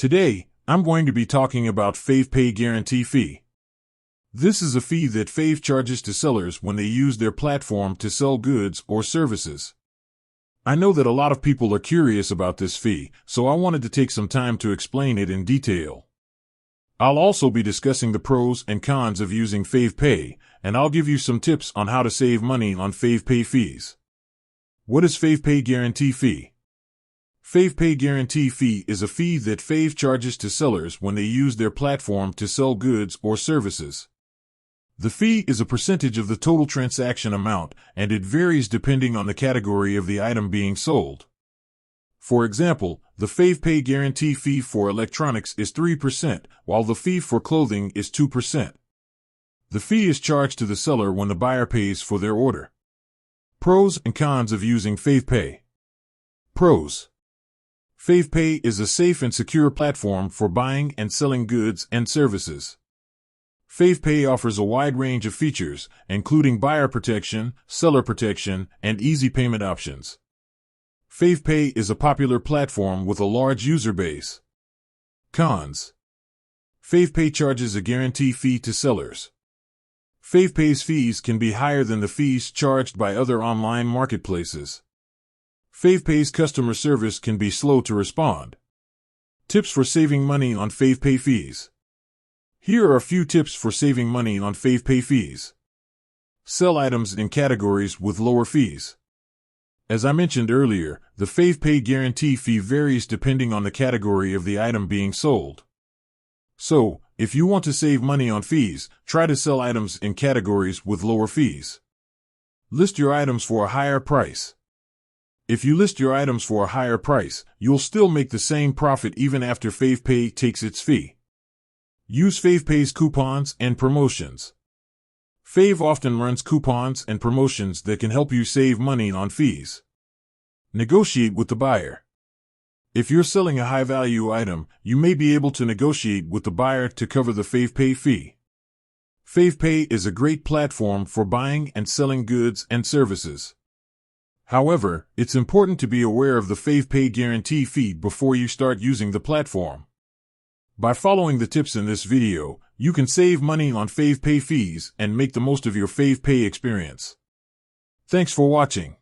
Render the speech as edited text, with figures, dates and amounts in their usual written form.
Today, I'm going to be talking about Favepay guarantee fee. This is a fee that Fave charges to sellers when they use their platform to sell goods or services. I know that a lot of people are curious about this fee, so I wanted to take some time to explain it in detail. I'll also be discussing the pros and cons of using Favepay, and I'll give you some tips on how to save money on Favepay fees. What is Favepay guarantee fee? Favepay guarantee fee is a fee that Fave charges to sellers when they use their platform to sell goods or services. The fee is a percentage of the total transaction amount, and it varies depending on the category of the item being sold. For example, the Favepay guarantee fee for electronics is 3%, while the fee for clothing is 2%. The fee is charged to the seller when the buyer pays for their order. Pros and cons of using Favepay. Pros. Favepay is a safe and secure platform for buying and selling goods and services. Favepay offers a wide range of features, including buyer protection, seller protection, and easy payment options. Favepay is a popular platform with a large user base. Cons. Favepay charges a guarantee fee to sellers. Favepay's fees can be higher than the fees charged by other online marketplaces. Favepay's customer service can be slow to respond. Tips for saving money on Favepay fees. Here are a few tips for saving money on Favepay fees. Sell items in categories with lower fees. As I mentioned earlier, the Favepay guarantee fee varies depending on the category of the item being sold. So, if you want to save money on fees, try to sell items in categories with lower fees. List your items for a higher price. If you list your items for a higher price, you'll still make the same profit even after Favepay takes its fee. Use Favepay's coupons and promotions. Fave often runs coupons and promotions that can help you save money on fees. Negotiate with the buyer. If you're selling a high-value item, you may be able to negotiate with the buyer to cover the Favepay fee. Favepay is a great platform for buying and selling goods and services. However, it's important to be aware of the Favepay guarantee fee before you start using the platform. By following the tips in this video, you can save money on Favepay fees and make the most of your Favepay experience. Thanks for watching.